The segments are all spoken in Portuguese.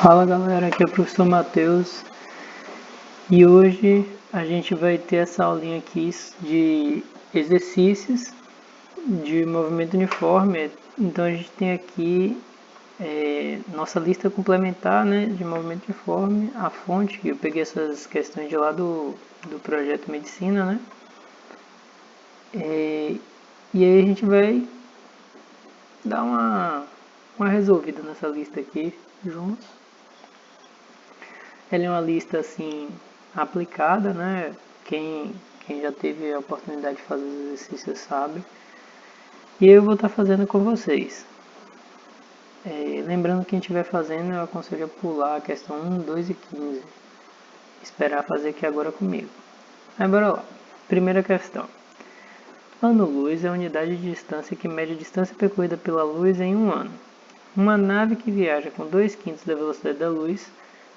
Fala galera, aqui é o professor Matheus e hoje a gente vai ter essa aulinha aqui de exercícios de movimento uniforme. Então a gente tem aqui nossa lista complementar, né, de movimento uniforme, a fonte, que eu peguei essas questões de lá do projeto Medicina, né? E aí a gente vai dar uma resolvida nessa lista aqui juntos. Ela é uma lista assim aplicada, né? Quem já teve a oportunidade de fazer os exercícios sabe. E eu vou estar fazendo com vocês. Lembrando que quem estiver fazendo, eu aconselho a pular a questão 1, 2 e 15. Esperar fazer aqui agora comigo. Aí bora lá. Primeira questão. Ano-luz é a unidade de distância que mede a distância percorrida pela luz em um ano. Uma nave que viaja com 2/5 da velocidade da luz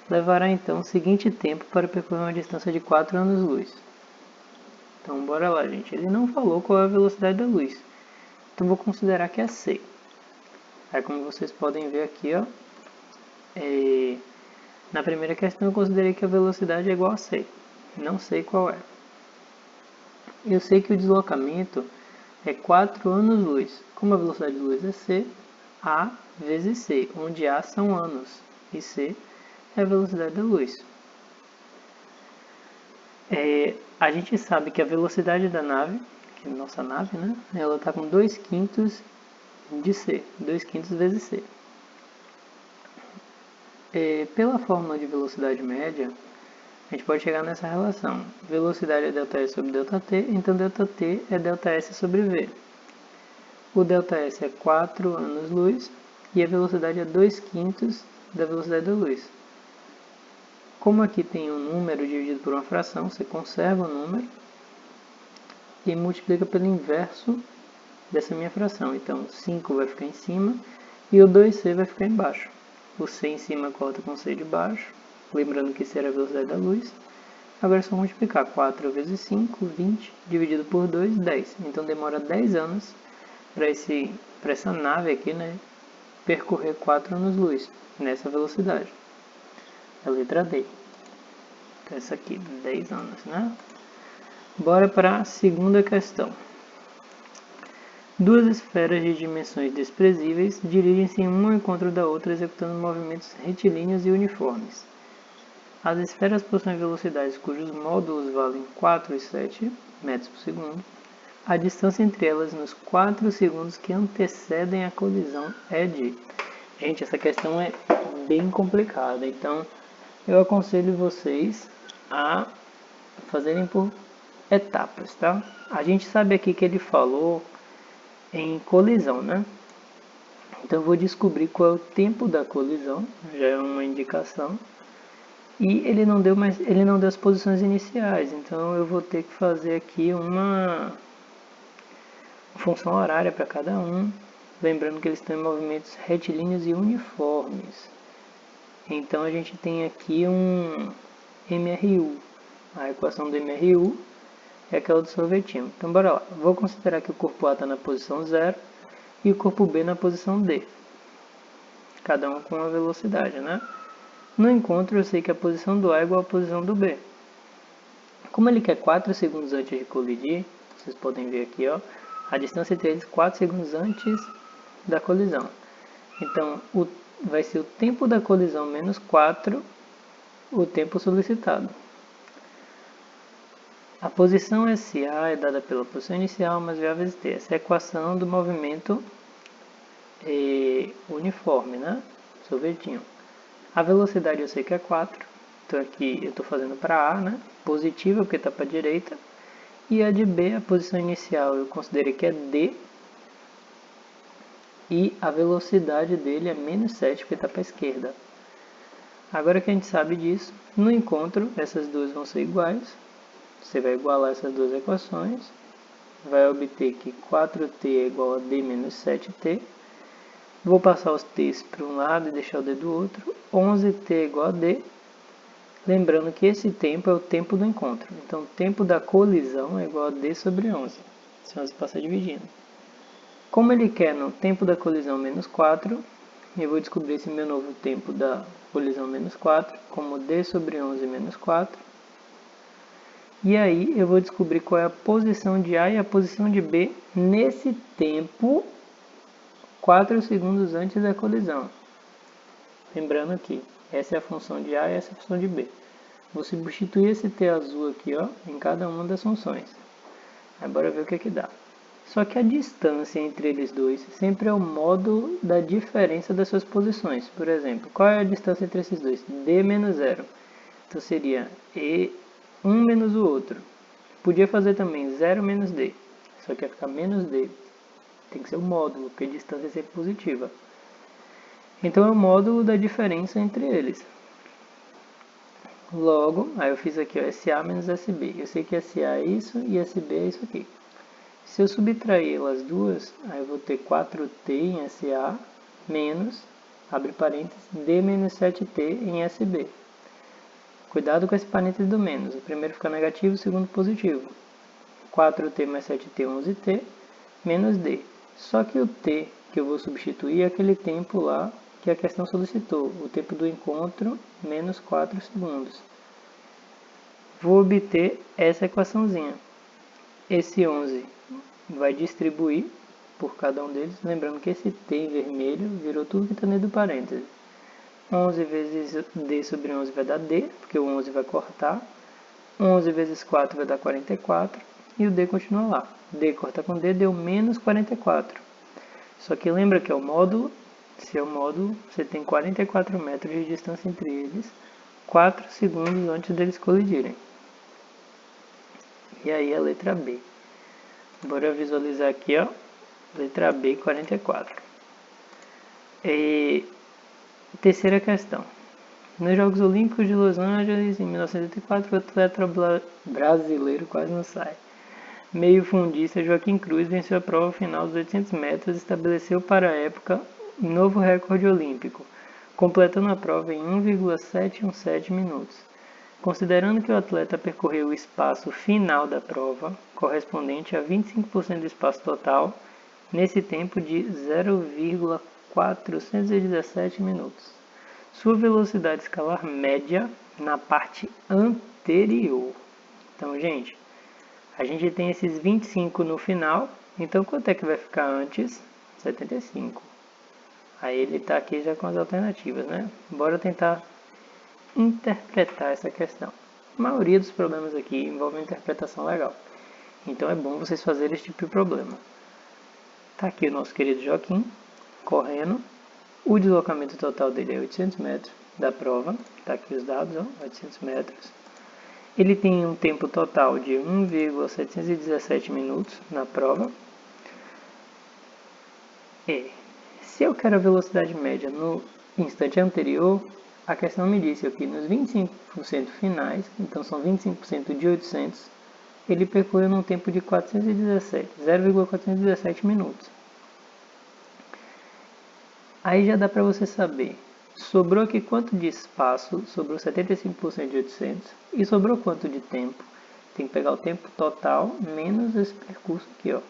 levará então o seguinte tempo para percorrer uma distância de 4 anos-luz. Então bora lá, gente. Ele não falou qual é a velocidade da luz. Então vou considerar que é c. Aí como vocês podem ver aqui, ó, na primeira questão eu considerei que a velocidade é igual a c. Não sei qual é. Eu sei que o deslocamento é 4 anos-luz. Como a velocidade de luz é c, a vezes c, onde a são anos e c é a velocidade da luz. A gente sabe que a velocidade da nave, que é a nossa nave, né, ela está com 2/5 de c, 2/5 vezes c. Pela fórmula de velocidade média, a gente pode chegar nessa relação. Velocidade é ΔS sobre ΔT, então ΔT é ΔS sobre V. O ΔS é 4 anos-luz e a velocidade é 2/5 da velocidade da luz. Como aqui tem um número dividido por uma fração, você conserva o número e multiplica pelo inverso dessa minha fração. Então 5 vai ficar em cima e o 2c vai ficar embaixo. O c em cima corta com o c de baixo, lembrando que isso era a velocidade da luz. Agora é só multiplicar 4 vezes 5, 20, dividido por 2, 10. Então demora 10 anos para essa nave aqui, né, percorrer 4 anos-luz nessa velocidade. A letra D. Então essa aqui, 10 anos, né? Bora para a segunda questão. Duas esferas de dimensões desprezíveis dirigem-se uma ao encontro da outra executando movimentos retilíneos e uniformes. As esferas possuem velocidades cujos módulos valem 4 e 7 metros por segundo. A distância entre elas nos 4 segundos que antecedem a colisão é de... Gente, essa questão é bem complicada, então eu aconselho vocês a fazerem por etapas, tá? A gente sabe aqui que ele falou em colisão, né? Então eu vou descobrir qual é o tempo da colisão, já é uma indicação. E ele não deu as posições iniciais, então eu vou ter que fazer aqui uma função horária para cada um, lembrando que eles estão em movimentos retilíneos e uniformes. Então a gente tem aqui um MRU. A equação do MRU é aquela do sorvetinho. Então bora lá. Vou considerar que o corpo A está na posição 0 e o corpo B na posição D. Cada um com uma velocidade, né? No encontro eu sei que a posição do A é igual à posição do B. Como ele quer 4 segundos antes de colidir, vocês podem ver aqui, ó, a distância entre eles 4 segundos antes da colisão. Então vai ser o tempo da colisão menos 4, o tempo solicitado. A posição SA é dada pela posição inicial mais V vezes T. Essa é a equação do movimento uniforme, né? Sorvetinho. A velocidade eu sei que é 4. Então aqui eu estou fazendo para A, né? Positiva porque está para a direita. E a de B, a posição inicial, eu considerei que é D. E a velocidade dele é menos 7 porque está para a esquerda. Agora que a gente sabe disso, no encontro essas duas vão ser iguais. Você vai igualar essas duas equações, vai obter que 4t é igual a d menos 7t. Vou passar os t's para um lado e deixar o d do outro. 11t é igual a d. Lembrando que esse tempo é o tempo do encontro. Então, o tempo da colisão é igual a d sobre 11. Se 11 passar dividindo. Como ele quer no tempo da colisão menos 4, eu vou descobrir esse meu novo tempo da colisão menos 4, como d sobre 11 menos 4. E aí eu vou descobrir qual é a posição de A e a posição de B nesse tempo 4 segundos antes da colisão. Lembrando que essa é a função de A e essa é a função de B. Vou substituir esse T azul aqui, ó, em cada uma das funções. Aí bora ver o que dá. Só que a distância entre eles dois sempre é o módulo da diferença das suas posições. Por exemplo, qual é a distância entre esses dois? D menos 0. Então seria E um menos o outro. Podia fazer também 0 menos D. Só que ia ficar menos D. Tem que ser o módulo, porque a distância é sempre positiva. Então é o módulo da diferença entre eles. Logo, aí eu fiz aqui ó, SA menos SB. Eu sei que SA é isso e SB é isso aqui. Se eu subtrair elas duas, aí eu vou ter 4T em SA menos, abre parênteses, D menos 7T em SB. Cuidado com esse parênteses do menos. O primeiro fica negativo, o segundo positivo. 4T mais 7T, 11T, menos D. Só que o T que eu vou substituir é aquele tempo lá que a questão solicitou. O tempo do encontro, menos 4 segundos. Vou obter essa equaçãozinha. Esse 11 vai distribuir por cada um deles. Lembrando que esse T em vermelho virou tudo que está dentro do parênteses. 11 vezes D sobre 11 vai dar D, porque o 11 vai cortar. 11 vezes 4 vai dar 44. E o D continua lá. D corta com D, deu menos 44. Só que lembra que é o módulo. Se é o módulo, você tem 44 metros de distância entre eles, 4 segundos antes deles colidirem. E aí a letra B. Bora visualizar aqui, ó. Letra B, 44. Terceira questão. Nos Jogos Olímpicos de Los Angeles, em 1984, o atleta brasileiro quase não sai. Meio fundista Joaquim Cruz venceu a prova final dos 800 metros e estabeleceu para a época um novo recorde olímpico, completando a prova em 1,717 minutos. Considerando que o atleta percorreu o espaço final da prova, correspondente a 25% do espaço total, nesse tempo de 0,417 minutos. Sua velocidade escalar média na parte anterior. Então, gente, a gente tem esses 25 no final. Então, quanto é que vai ficar antes? 75. Aí ele está aqui já com as alternativas, né? Bora tentar interpretar essa questão. A maioria dos problemas aqui envolve interpretação legal. Então, é bom vocês fazerem esse tipo de problema. Está aqui o nosso querido Joaquim, correndo. O deslocamento total dele é 800 metros da prova. Está aqui os dados, ó, 800 metros. Ele tem um tempo total de 1,717 minutos na prova. E se eu quero a velocidade média no instante anterior, a questão me disse aqui nos 25% finais, então são 25% de 800, ele percorreu num tempo de 0,417 minutos. Aí já dá para você saber, sobrou aqui quanto de espaço, sobrou 75% de 800, e sobrou quanto de tempo? Tem que pegar o tempo total menos esse percurso aqui, ó.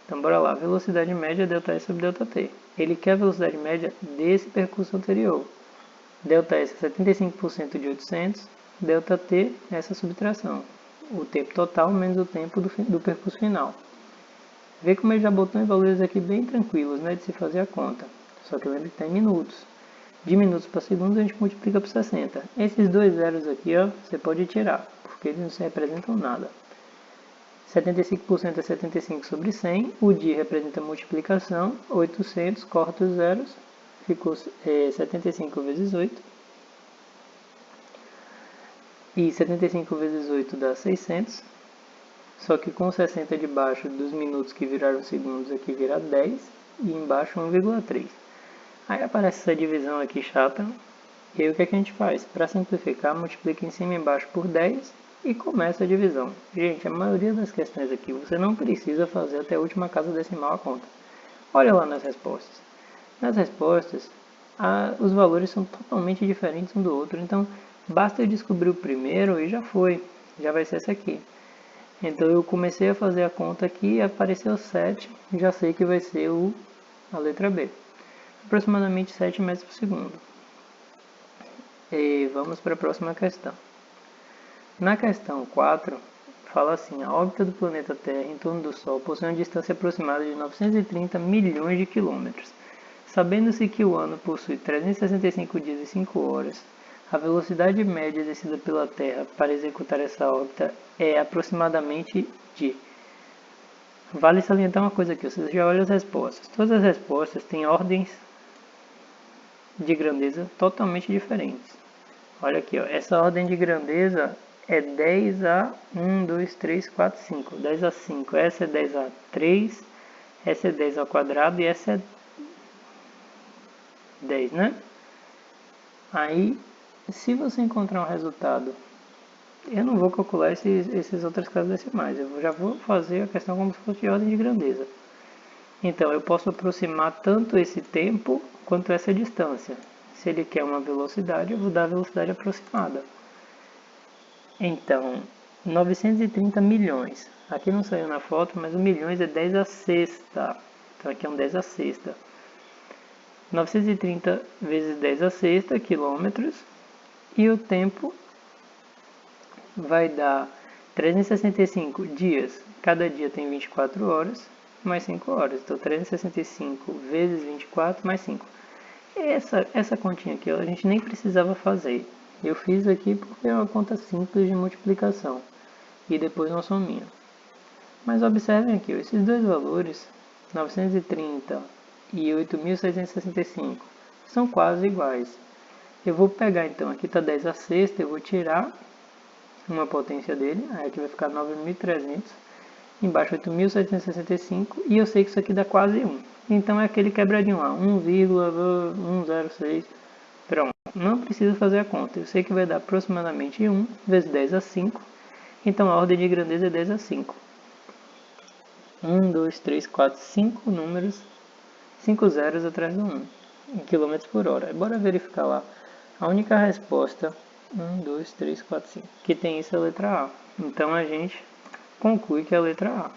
Então bora lá, velocidade média ΔS sobre ΔT. Ele quer a velocidade média desse percurso anterior. ΔS é 75% de 800, ΔT é essa subtração. O tempo total menos o tempo do percurso final. Vê como ele já botou em valores aqui bem tranquilos, né, de se fazer a conta. Só que lembra que está em minutos. De minutos para segundos a gente multiplica por 60. Esses dois zeros aqui, ó, você pode tirar, porque eles não se representam nada. 75% é 75 sobre 100. O dia representa a multiplicação. 800, corta os zeros. Ficou 75 vezes 8. E 75 vezes 8 dá 600. Só que com 60 debaixo dos minutos que viraram segundos aqui vira 10 e embaixo 1,3. Aí aparece essa divisão aqui chata. E aí o que a gente faz? Para simplificar, multiplica em cima e embaixo por 10 e começa a divisão. Gente, a maioria das questões aqui você não precisa fazer até a última casa decimal a conta. Olha lá nas respostas. Nas respostas, os valores são totalmente diferentes um do outro. Então, basta eu descobrir o primeiro e já foi. Já vai ser essa aqui. Então eu comecei a fazer a conta aqui, apareceu 7, já sei que vai ser a letra B. aproximadamente 7 metros por segundo. E vamos para a próxima questão. Na questão 4, fala assim: a órbita do planeta Terra em torno do Sol possui uma distância aproximada de 930 milhões de quilômetros. Sabendo-se que o ano possui 365 dias e 5 horas, a velocidade média exercida pela Terra para executar essa órbita é aproximadamente de... Vale salientar uma coisa aqui, vocês já olham as respostas. Todas as respostas têm ordens de grandeza totalmente diferentes. Olha aqui, ó, essa ordem de grandeza é 10 a 1, 2, 3, 4, 5. 10 a 5. Essa é 10 a 3. Essa é 10 ao quadrado e essa é 10, né? Aí, se você encontrar um resultado, eu não vou calcular esses outras casas decimais. Eu já vou fazer a questão como se fosse de ordem de grandeza. Então, eu posso aproximar tanto esse tempo quanto essa distância. Se ele quer uma velocidade, eu vou dar a velocidade aproximada. Então, 930 milhões. Aqui não saiu na foto, mas o milhões é 10 a sexta. Então aqui é um 10 a sexta. 930 vezes 10 a sexta quilômetros. E o tempo vai dar 365 dias. Cada dia tem 24 horas, mais 5 horas. Então 365 vezes 24 mais 5. Essa continha aqui, ó, a gente nem precisava fazer. Eu fiz aqui porque é uma conta simples de multiplicação e depois uma sominha. Mas observem aqui, ó, esses dois valores, 930 e 8.665, são quase iguais. Eu vou pegar então, aqui está 10 a sexta, eu vou tirar uma potência dele, aí aqui vai ficar 9.300, embaixo 8.765 e eu sei que isso aqui dá quase 1. Então é aquele quebradinho lá, 1,106. Pronto, não preciso fazer a conta. Eu sei que vai dar aproximadamente 1 vezes 10 a 5. Então a ordem de grandeza é 10 a 5. 1, 2, 3, 4, 5 números, 5 zeros atrás do 1, em km por hora. Bora verificar lá. A única resposta, 1, 2, 3, 4, 5, que tem isso é a letra A. Então a gente conclui que é a letra A.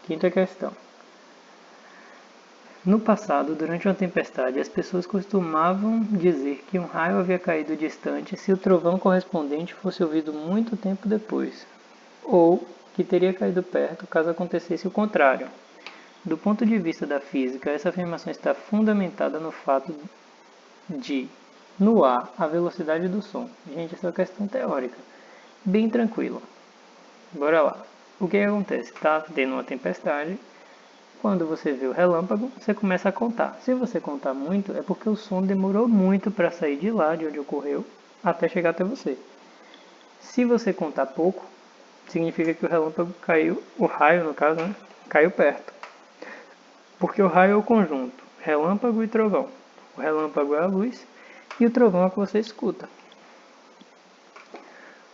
Quinta questão. No passado, durante uma tempestade, as pessoas costumavam dizer que um raio havia caído distante se o trovão correspondente fosse ouvido muito tempo depois, ou que teria caído perto caso acontecesse o contrário. Do ponto de vista da física, essa afirmação está fundamentada no fato de, no ar, a velocidade do som. Gente, essa é uma questão teórica, bem tranquila. Bora lá. O que acontece? Está tendo uma tempestade. Quando você vê o relâmpago, você começa a contar. Se você contar muito, é porque o som demorou muito para sair de lá, de onde ocorreu, até chegar até você. Se você contar pouco, significa que o relâmpago caiu, o raio no caso, né, caiu perto. Porque o raio é o conjunto, relâmpago e trovão. O relâmpago é a luz e o trovão é o que você escuta.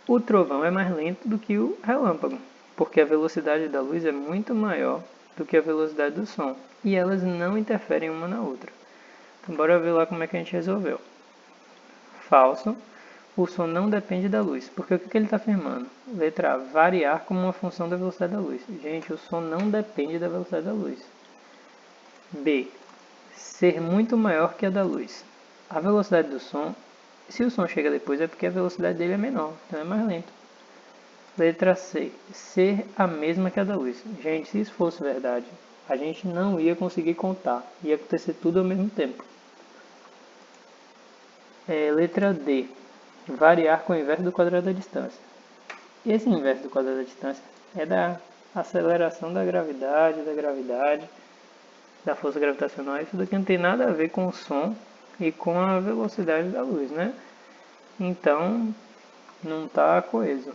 O trovão é mais lento do que o relâmpago, porque a velocidade da luz é muito maior do que a velocidade do som, e elas não interferem uma na outra. Então bora ver lá como é que a gente resolveu. Falso, o som não depende da luz, porque o que ele está afirmando? Letra A, variar como uma função da velocidade da luz. Gente, o som não depende da velocidade da luz. B, ser muito maior que a da luz. A velocidade do som, se o som chega depois é porque a velocidade dele é menor, então é mais lento. Letra C, ser a mesma que a da luz. Gente, se isso fosse verdade, a gente não ia conseguir contar, ia acontecer tudo ao mesmo tempo. Letra D, variar com o inverso do quadrado da distância. Esse inverso do quadrado da distância é da aceleração da gravidade, da força gravitacional. Isso daqui não tem nada a ver com o som e com a velocidade da luz, né? Então, não está coeso.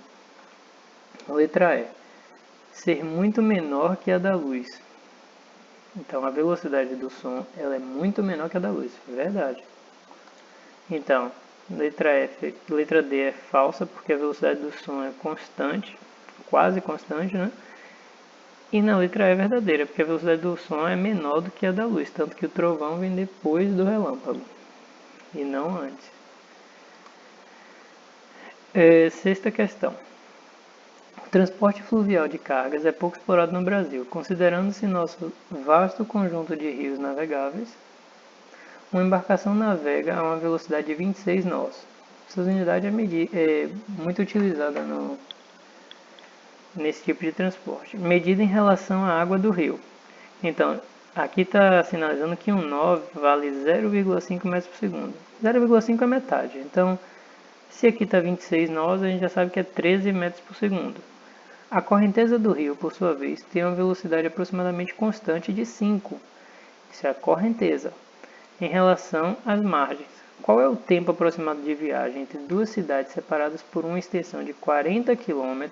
Letra E, ser muito menor que a da luz. Então, a velocidade do som ela é muito menor que a da luz, verdade. Então, letra D é falsa, porque a velocidade do som é constante, quase constante, né? E na letra E é verdadeira, porque a velocidade do som é menor do que a da luz, tanto que o trovão vem depois do relâmpago, e não antes. Sexta questão. O transporte fluvial de cargas é pouco explorado no Brasil, considerando-se nosso vasto conjunto de rios navegáveis. Uma embarcação navega a uma velocidade de 26 nós. Essa unidade é muito utilizada nesse tipo de transporte. Medida em relação à água do rio. Então, aqui está sinalizando que um nó vale 0,5 metros por segundo. 0,5 é metade. Então, se aqui está 26 nós, a gente já sabe que é 13 metros por segundo. A correnteza do rio, por sua vez, tem uma velocidade aproximadamente constante de 5. Isso é a correnteza. Em relação às margens. Qual é o tempo aproximado de viagem entre duas cidades separadas por uma extensão de 40 km,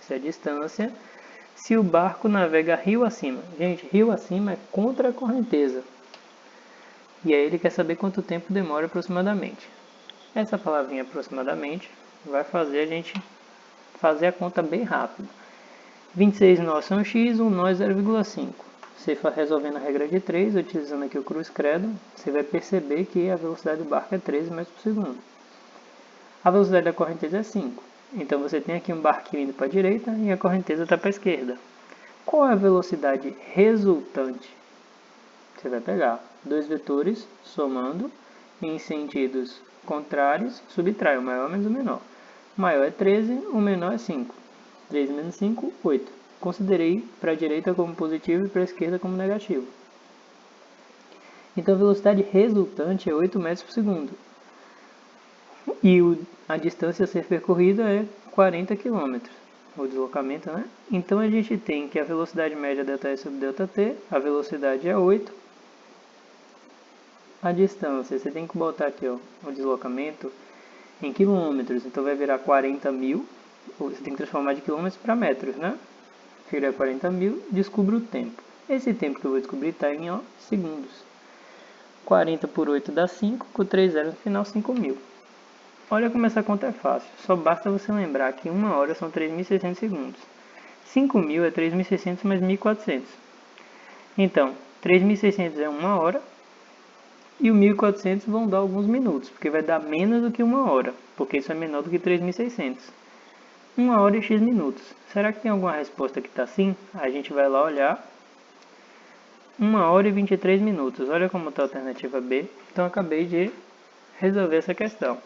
essa é a distância, se o barco navega rio acima? Gente, rio acima é contra a correnteza. E aí ele quer saber quanto tempo demora aproximadamente. Essa palavrinha aproximadamente vai fazer a gente fazer a conta bem rápido. 26 nós são x, 1 nó é 0,5. Você resolvendo a regra de 3, utilizando aqui o cruz credo, você vai perceber que a velocidade do barco é 13 metros por segundo. A velocidade da correnteza é 5. Então você tem aqui um barquinho indo para a direita e a correnteza está para a esquerda. Qual é a velocidade resultante? Você vai pegar dois vetores somando em sentidos contrários, subtrai o maior menos o menor. O maior é 13, o menor é 5. 13 menos 5, 8. Considerei para a direita como positivo e para a esquerda como negativo. Então a velocidade resultante é 8 metros por segundo. E a distância a ser percorrida é 40 km. O deslocamento, né? Então a gente tem que a velocidade média ΔS sobre ΔT, a velocidade é 8. A distância, você tem que botar aqui ó, o deslocamento em quilômetros, então vai virar 40.000. Você tem que transformar de quilômetros para metros, né? Vira 40.000, descubra o tempo. Esse tempo que eu vou descobrir está em segundos. 40 por 8 dá 5, com 3 zeros no final, 5.000. Olha como essa conta é fácil. Só basta você lembrar que 1 hora são 3.600 segundos. 5.000 é 3.600 mais 1.400. Então, 3.600 é 1 hora. E o 1.400 vão dar alguns minutos, porque vai dar menos do que 1 hora, porque isso é menor do que 3.600. 1 hora e x minutos. Será que tem alguma resposta que está assim? A gente vai lá olhar. 1 hora e 23 minutos. Olha como está a alternativa B. Então, acabei de resolver essa questão.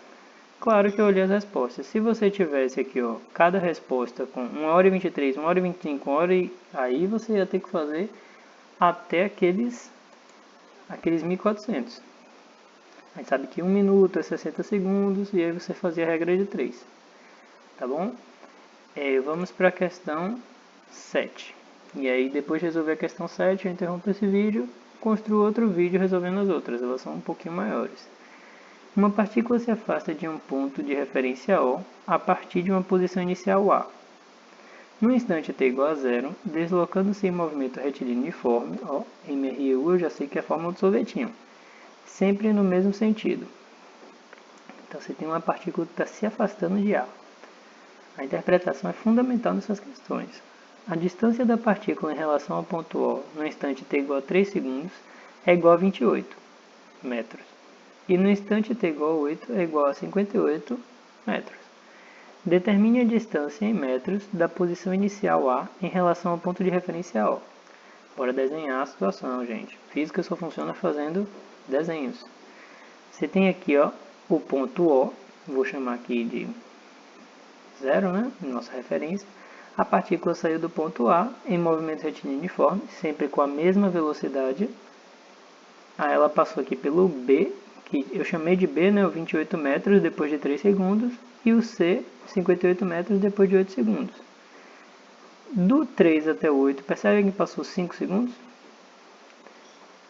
Claro que eu olhei as respostas. Se você tivesse aqui, ó, cada resposta com 1 hora e 23, 1 hora e 25, 1 hora e... Aí você ia ter que fazer até aqueles 1.400. A gente sabe que 1 minuto é 60 segundos e aí você fazia a regra de 3. Tá bom? Vamos para a questão 7. E aí, depois de resolver a questão 7, eu interrompo esse vídeo, construo outro vídeo resolvendo as outras. Elas são um pouquinho maiores. Uma partícula se afasta de um ponto de referência O a partir de uma posição inicial A. No instante t igual a 0, deslocando-se em movimento retilíneo uniforme, ó, MRU eu já sei que é a fórmula do sorvetinho, sempre no mesmo sentido. Então você tem uma partícula que está se afastando de A. A interpretação é fundamental nessas questões. A distância da partícula em relação ao ponto O no instante t igual a 3 segundos é igual a 28 metros. E no instante t igual a 8 é igual a 58 metros. Determine a distância em metros da posição inicial A em relação ao ponto de referência O. Bora desenhar a situação, gente. Física só funciona fazendo desenhos. Você tem aqui ó, o ponto O, vou chamar aqui de 0, né? Nossa referência. A partícula saiu do ponto A em movimento retilíneo uniforme, sempre com a mesma velocidade. Aí ela passou aqui pelo B, que eu chamei de B, né? O 28 metros depois de 3 segundos. E o C, 58 metros depois de 8 segundos. Do 3 até o 8, percebe que passou 5 segundos?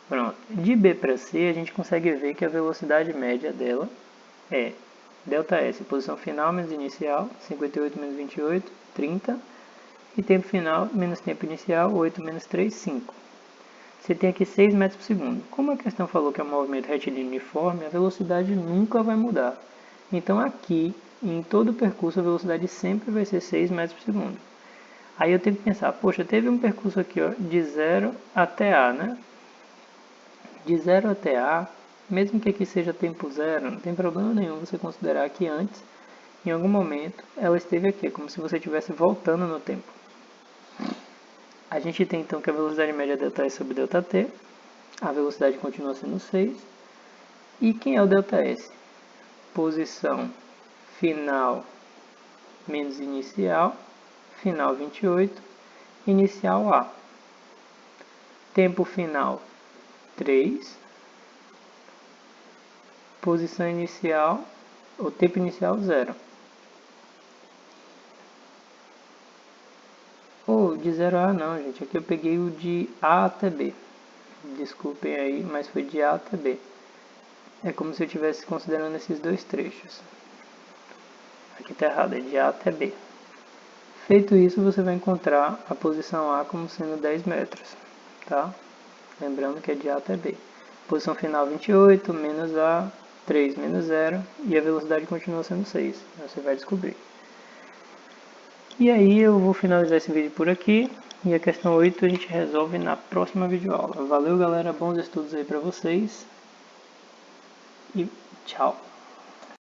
Pronto. De B para C, a gente consegue ver que a velocidade média dela é ΔS, posição final menos inicial, 58 menos 28, 30. E tempo final menos tempo inicial, 8 menos 3, 5. Você tem aqui 6 metros por segundo. Como a questão falou que é um movimento retilíneo uniforme, a velocidade nunca vai mudar. Então aqui, em todo o percurso, a velocidade sempre vai ser 6 metros por segundo. Aí eu tenho que pensar, poxa, teve um percurso aqui ó, de 0 até A, né? De 0 até A, mesmo que aqui seja tempo zero, não tem problema nenhum você considerar que antes, em algum momento, ela esteve aqui, como se você estivesse voltando no tempo. A gente tem então que a velocidade média ΔS sobre ΔT, a velocidade continua sendo 6, E quem é o ΔS? Posição final menos inicial, final 28, inicial A. Tempo final 3, posição inicial, o tempo inicial 0. De 0 a não, gente, aqui eu peguei o de A até B. Desculpem aí, mas foi de A até B. É como se eu estivesse considerando esses dois trechos. Aqui está errado, é de A até B. Feito isso, você vai encontrar a posição A como sendo 10 metros, tá? Lembrando que é de A até B. Posição final 28, menos A, 3 menos 0, e a velocidade continua sendo 6. Você vai descobrir. E aí eu vou finalizar esse vídeo por aqui, e a questão 8 a gente resolve na próxima videoaula. Valeu, galera, bons estudos aí pra vocês, e tchau!